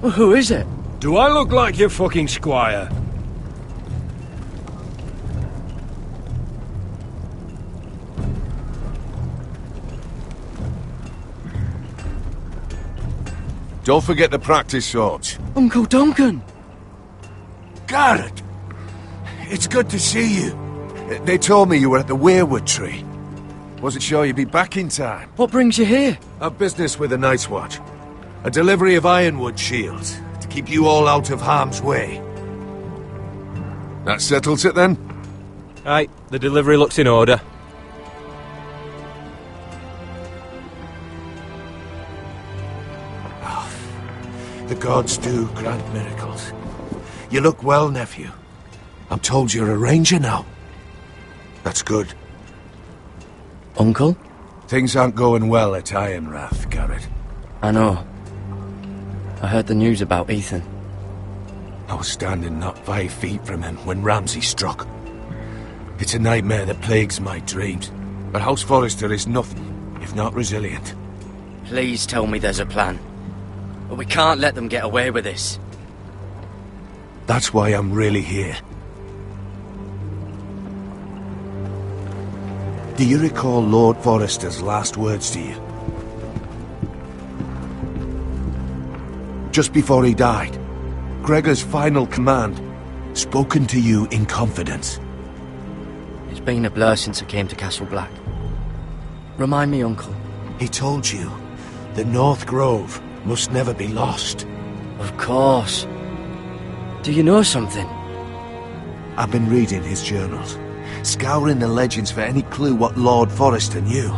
Well, who is it? Do I look like your fucking squire? Don't forget the practice swords. Uncle Duncan! Garrett! It's good to see you. They told me you were at the weirwood tree. Wasn't sure you'd be back in time. What brings you here? A business with the Night's Watch. A delivery of ironwood shields, to keep you all out of harm's way. That settles it then? Aye, the delivery looks in order. The gods do grant miracles. You look well, nephew. I'm told you're a ranger now. That's good. Uncle? Things aren't going well at Ironrath, Garrett. I know. I heard the news about Ethan. I was standing not 5 feet from him when Ramsay struck. It's a nightmare that plagues my dreams. But House Forrester is nothing, if not resilient. Please tell me there's a plan. But we can't let them get away with this. That's why I'm really here. Do you recall Lord Forrester's last words to you? Just before he died, Gregor's final command, spoken to you in confidence. It's been a blur since I came to Castle Black. Remind me, Uncle. He told you the North Grove must never be lost. Of course. Do you know something? I've been reading his journals, scouring the legends for any clue what Lord Forrester knew.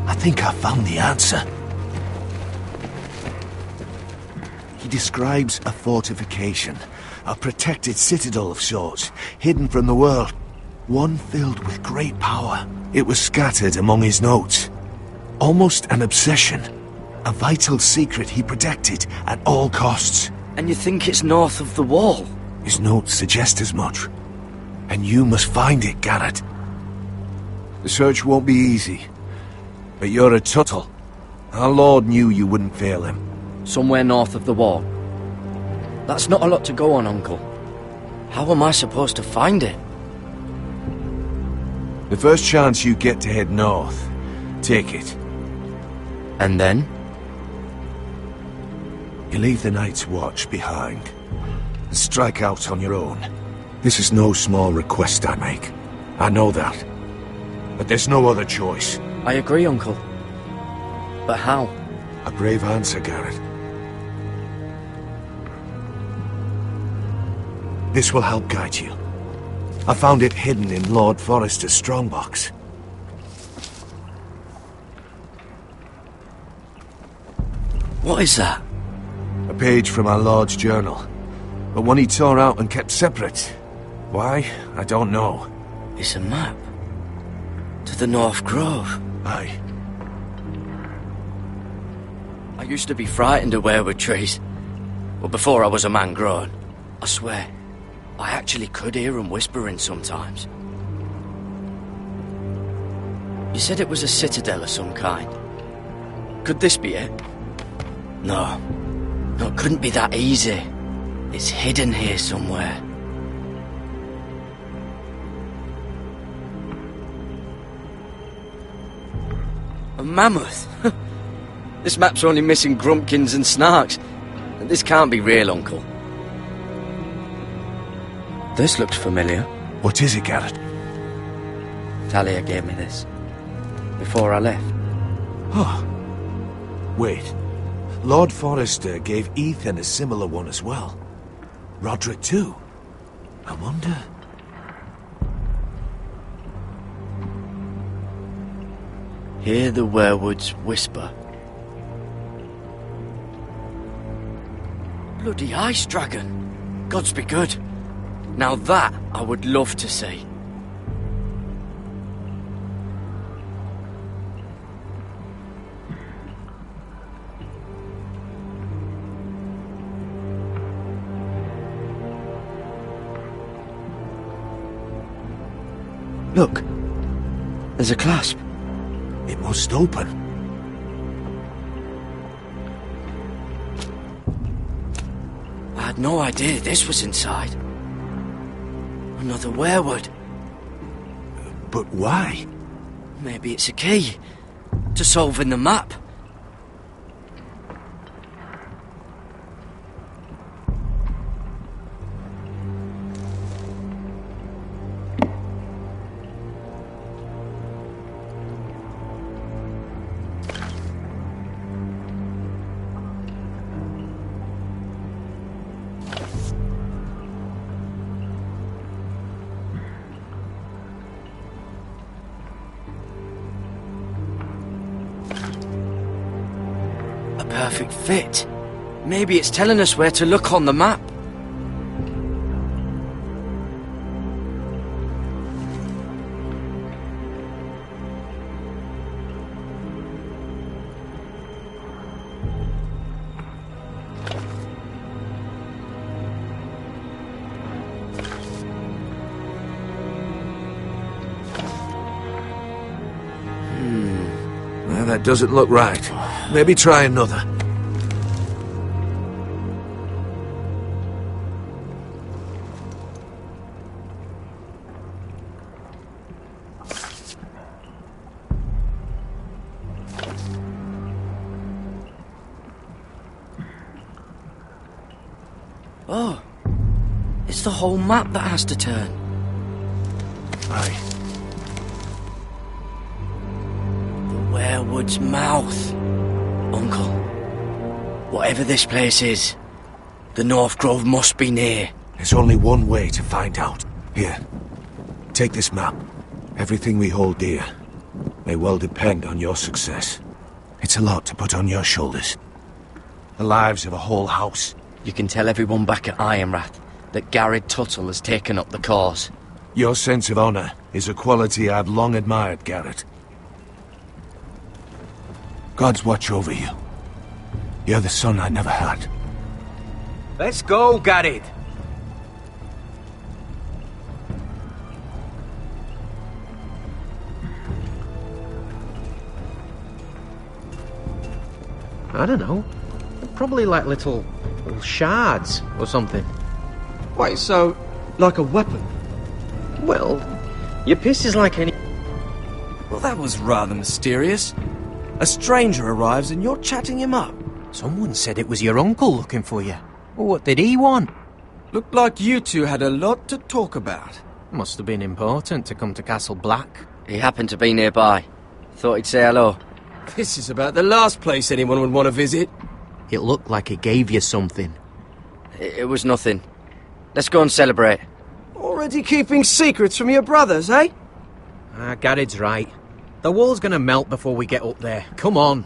I think I found the answer. He describes a fortification, a protected citadel of sorts, hidden from the world. One filled with great power. It was scattered among his notes. Almost an obsession. A vital secret he protected at all costs. And you think it's north of the wall? His notes suggest as much. And you must find it, Garrett. The search won't be easy. But you're a Tuttle. Our Lord knew you wouldn't fail him. Somewhere north of the wall. That's not a lot to go on, Uncle. How am I supposed to find it? The first chance you get to head north, take it. And then? You leave the Night's Watch behind, and strike out on your own. This is no small request I make. I know that. But there's no other choice. I agree, Uncle. But how? A brave answer, Garrett. This will help guide you. I found it hidden in Lord Forrester's strongbox. What is that? A page from our Lord's journal. But one he tore out and kept separate. Why? I don't know. It's a map. To the North Grove. Aye. I used to be frightened of weirwood trees. Well, before I was a man grown. I swear, I actually could hear them whispering sometimes. You said it was a citadel of some kind. Could this be it? No. No, it couldn't be that easy. It's hidden here somewhere. A mammoth? This map's only missing grumpkins and snarks. This can't be real, Uncle. This looked familiar. What is it, Garrett? Talia gave me this. Before I left. Oh. Wait. Lord Forrester gave Ethan a similar one as well. Roderick too. I wonder... Hear the werewoods whisper. Bloody ice dragon. Gods be good. Now that I would love to see. Look, there's a clasp. It must open. had no idea this was inside. Another werewood. But why? Maybe it's a key to solving the map. Perfect fit. Maybe it's telling us where to look on the map. Well, that doesn't look right. Maybe try another. Oh, it's the whole map that has to turn. Aye. The werewood's mouth. Uncle, whatever this place is, the North Grove must be near. There's only one way to find out. Here, take this map. Everything we hold dear may well depend on your success. It's a lot to put on your shoulders. The lives of a whole house. You can tell everyone back at Ironrath that Garrett Tuttle has taken up the cause. Your sense of honor is a quality I've long admired, Garrett. God's watch over you. You're the son I never had. Let's go, Garrett. I don't know. Probably like little shards or something. Wait, so, like a weapon? Well, your piss is like any... Well, that was rather mysterious. A stranger arrives and you're chatting him up. Someone said it was your uncle looking for you. What did he want? Looked like you two had a lot to talk about. Must have been important to come to Castle Black. He happened to be nearby. Thought he'd say hello. This is about the last place anyone would want to visit. It looked like he gave you something. It was nothing. Let's go and celebrate. Already keeping secrets from your brothers, eh? Garrett's right. The wall's gonna melt before we get up there. Come on.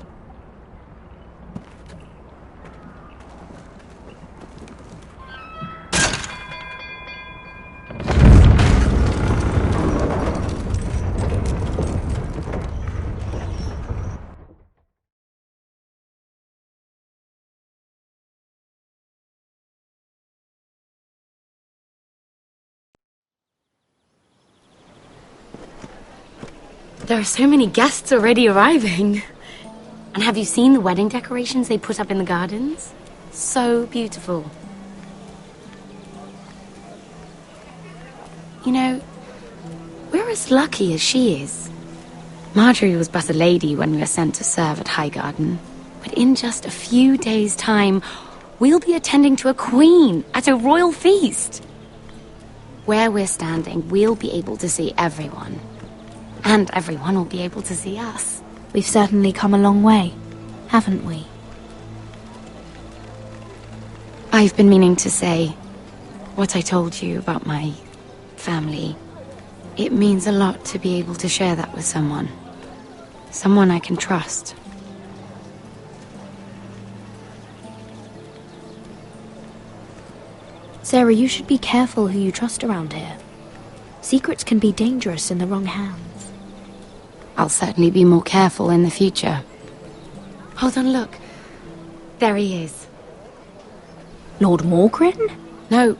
There are so many guests already arriving. And have you seen the wedding decorations they put up in the gardens? So beautiful. You know, we're as lucky as she is. Marjorie was but a lady when we were sent to serve at Highgarden. But in just a few days' time, we'll be attending to a queen at a royal feast. Where we're standing, we'll be able to see everyone. And everyone will be able to see us. We've certainly come a long way, haven't we? I've been meaning to say what I told you about my family. It means a lot to be able to share that with someone. Someone I can trust. Sarah, you should be careful who you trust around here. Secrets can be dangerous in the wrong hands. I'll certainly be more careful in the future. Hold on, look. There he is. Lord Morgrin? No,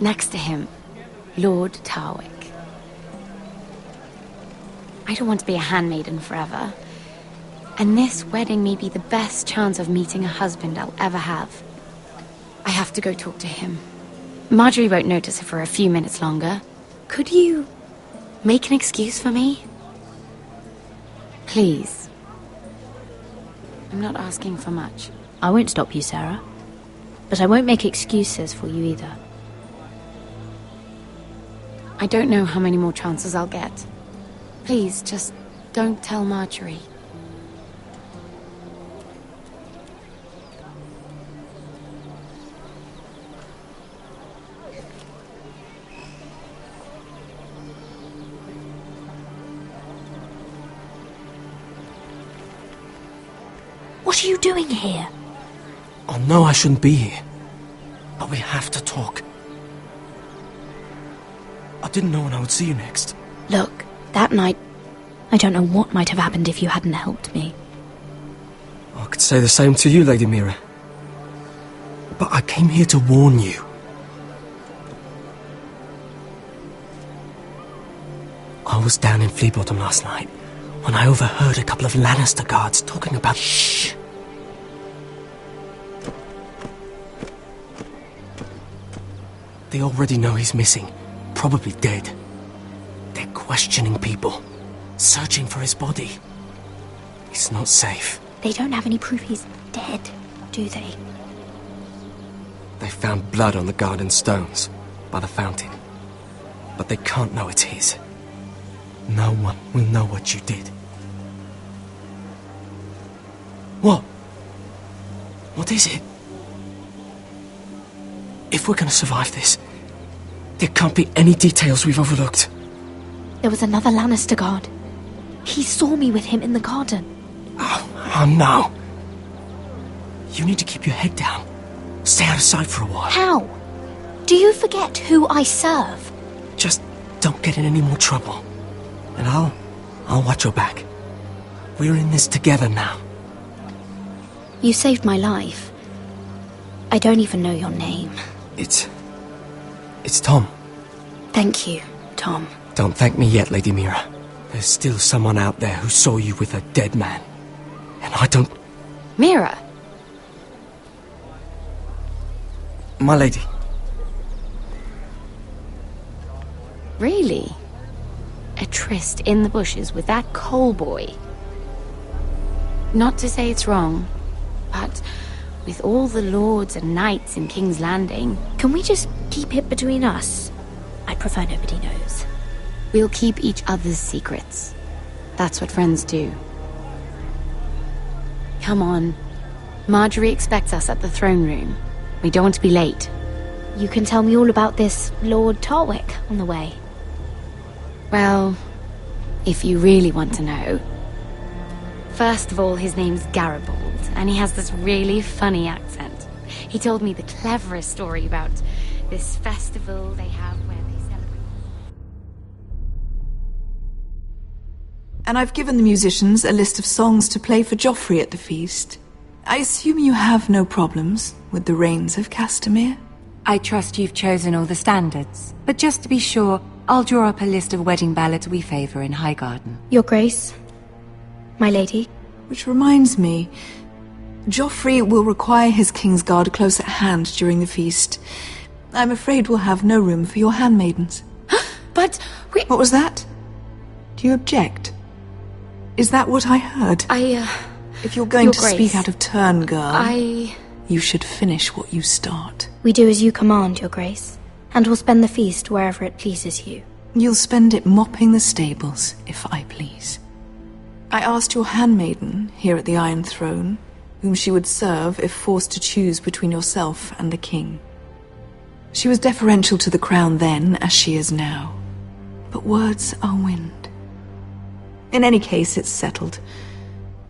next to him. Lord Tarwick. I don't want to be a handmaiden forever. And this wedding may be the best chance of meeting a husband I'll ever have. I have to go talk to him. Marjorie won't notice it for a few minutes longer. Could you make an excuse for me? Please. I'm not asking for much. I won't stop you, Sarah. But I won't make excuses for you either. I don't know how many more chances I'll get. Please, just don't tell Marjorie. What are you doing here? I know I shouldn't be here, but we have to talk. I didn't know when I would see you next. Look, that night, I don't know what might have happened if you hadn't helped me. I could say the same to you, Lady Mira. But I came here to warn you. I was down in Flea Bottom last night when I overheard a couple of Lannister guards talking about... Shh! They already know he's missing, probably dead. They're questioning people, searching for his body. He's not safe. They don't have any proof he's dead, do they? They found blood on the garden stones by the fountain, but they can't know it's his. No one will know what you did. What? What is it? If we're gonna survive this, there can't be any details we've overlooked. There was another Lannister guard. He saw me with him in the garden. Oh no. You need to keep your head down. Stay out of sight for a while. How? Do you forget who I serve? Just don't get in any more trouble. And I'll watch your back. We're in this together now. You saved my life. I don't even know your name. It's Tom. Thank you, Tom. Don't thank me yet, Lady Mira. There's still someone out there who saw you with a dead man. And I don't... Mira! My lady. Really? A tryst in the bushes with that coal boy? Not to say it's wrong, but with all the lords and knights in King's Landing... Can we just keep it between us? I prefer nobody knows. We'll keep each other's secrets. That's what friends do. Come on. Marjorie expects us at the throne room. We don't want to be late. You can tell me all about this Lord Tarwick on the way. Well, if you really want to know. First of all, his name's Garibald, and he has this really funny accent. He told me the cleverest story about this festival they have where they celebrate... And I've given the musicians a list of songs to play for Joffrey at the feast. I assume you have no problems with the Rains of Castamere? I trust you've chosen all the standards. But just to be sure, I'll draw up a list of wedding ballads we favour in Highgarden. Your Grace, my lady. Which reminds me, Joffrey will require his Kingsguard close at hand during the feast. I'm afraid we'll have no room for your handmaidens. But we... What was that? Do you object? Is that what I heard? If you're going to speak out of turn, girl, you should finish what you start. We do as you command, Your Grace, and we'll spend the feast wherever it pleases you. You'll spend it mopping the stables, if I please. I asked your handmaiden, here at the Iron Throne, whom she would serve if forced to choose between yourself and the king. She was deferential to the crown then, as she is now. But words are wind. In any case, it's settled.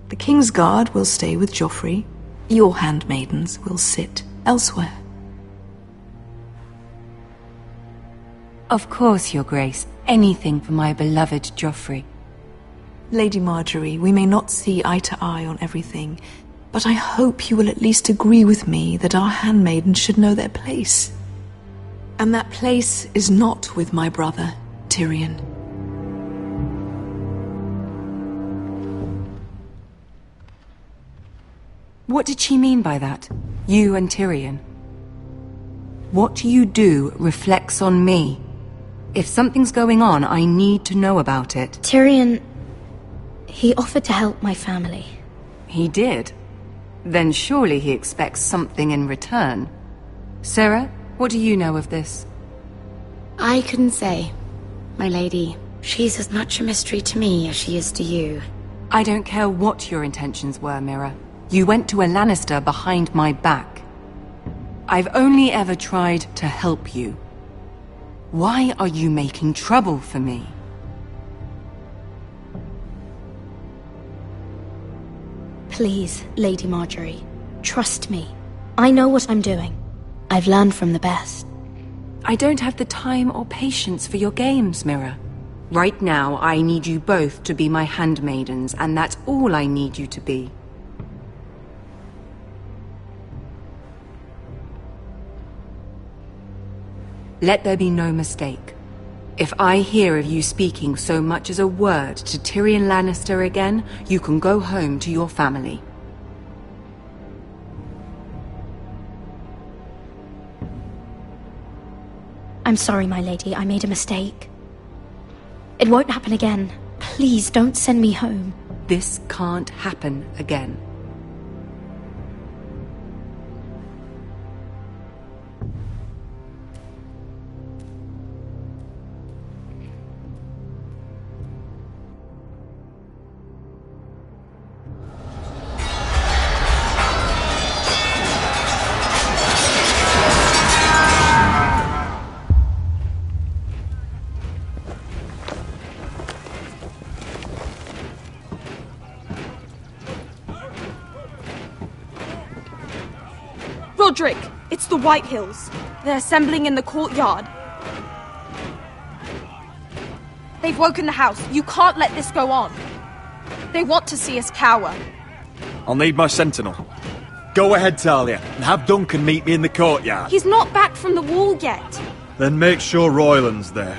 The Kingsguard will stay with Joffrey. Your handmaidens will sit elsewhere. Of course, Your Grace. Anything for my beloved Joffrey. Lady Marjorie, we may not see eye to eye on everything, but I hope you will at least agree with me that our handmaidens should know their place. And that place is not with my brother, Tyrion. What did she mean by that? You and Tyrion? What you do reflects on me. If something's going on, I need to know about it. Tyrion... he offered to help my family. He did? Then surely he expects something in return. Sarah, what do you know of this? I couldn't say, my lady. She's as much a mystery to me as she is to you. I don't care what your intentions were, Mira. You went to a Lannister behind my back. I've only ever tried to help you. Why are you making trouble for me? Please, Lady Marjorie, trust me. I know what I'm doing. I've learned from the best. I don't have the time or patience for your games, Mira. Right now, I need you both to be my handmaidens, and that's all I need you to be. Let there be no mistake. If I hear of you speaking so much as a word to Tyrion Lannister again, you can go home to your family. I'm sorry, my lady. I made a mistake. It won't happen again. Please don't send me home. This can't happen again. Roderick, it's the White Hills. They're assembling in the courtyard. They've woken the house. You can't let this go on. They want to see us cower. I'll need my sentinel. Go ahead, Talia, and have Duncan meet me in the courtyard. He's not back from the wall yet. Then make sure Royland's there.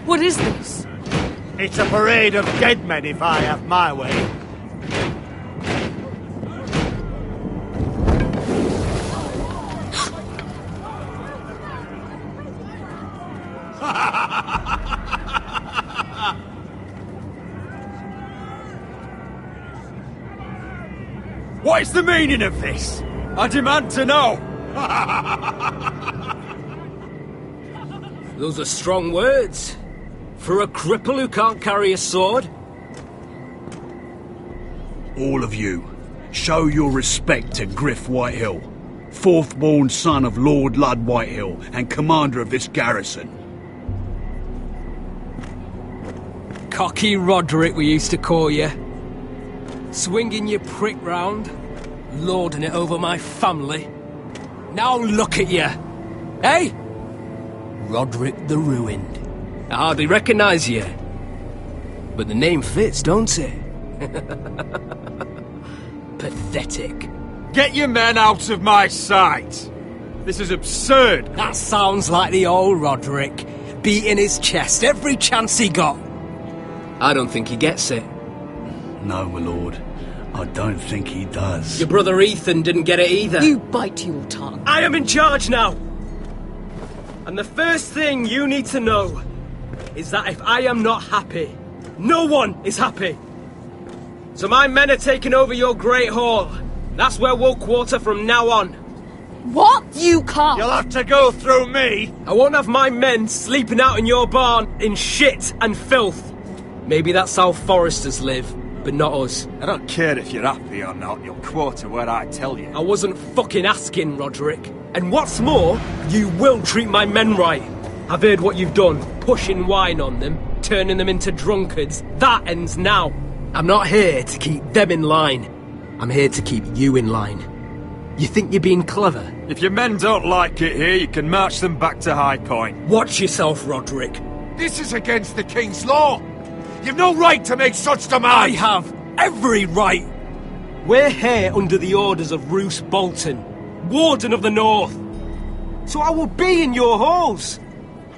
What is this? It's a parade of dead men if I have my way. What is the meaning of this? I demand to know! Those are strong words. For a cripple who can't carry a sword? All of you, show your respect to Griff Whitehill, fourth-born son of Lord Ludd Whitehill and commander of this garrison. Cocky Roderick, we used to call you. Swinging your prick round, lording it over my family. Now look at you! Hey? Roderick the Ruined. I hardly recognise you. But the name fits, don't it? Pathetic. Get your men out of my sight! This is absurd! That sounds like the old Roderick, beating his chest every chance he got. I don't think he gets it. No, my lord. I don't think he does. Your brother Ethan didn't get it either. You bite your tongue. I am in charge now! And the first thing you need to know is that if I am not happy, no one is happy. So my men are taking over your Great Hall. That's where we'll quarter from now on. What? You can't! You'll have to go through me! I won't have my men sleeping out in your barn in shit and filth. Maybe that's how foresters live, but not us. I don't care if you're happy or not, you'll quarter where I tell you. I wasn't fucking asking, Roderick. And what's more, you will treat my men right. I've heard what you've done, pushing wine on them, turning them into drunkards. That ends now. I'm not here to keep them in line. I'm here to keep you in line. You think you're being clever? If your men don't like it here, you can march them back to High Point. Watch yourself, Roderick. This is against the King's law. You've no right to make such demands. I have every right. We're here under the orders of Roose Bolton, Warden of the North. So I will be in your halls.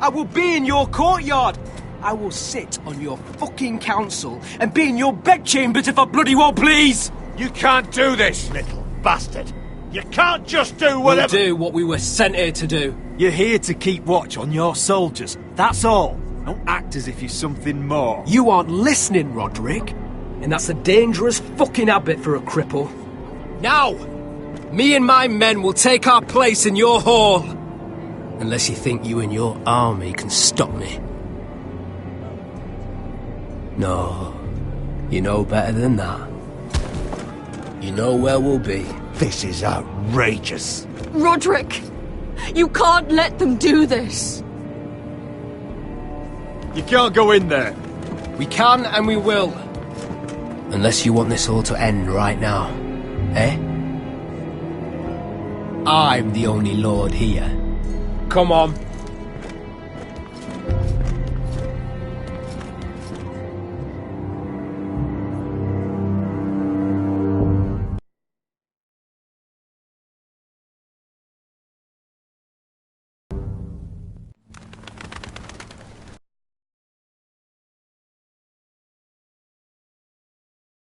I will be in your courtyard. I will sit on your fucking council and be in your bedchambers if I bloody well please. You can't do this, little bastard. You can't just do whatever... We'll do what we were sent here to do. You're here to keep watch on your soldiers. That's all. Don't act as if you're something more. You aren't listening, Roderick. And that's a dangerous fucking habit for a cripple. Now, me and my men will take our place in your hall. Unless you think you and your army can stop me. No, you know better than that. You know where we'll be. This is outrageous. Roderick, you can't let them do this. You can't go in there. We can and we will. Unless you want this all to end right now. Eh? I'm the only lord here. Come on.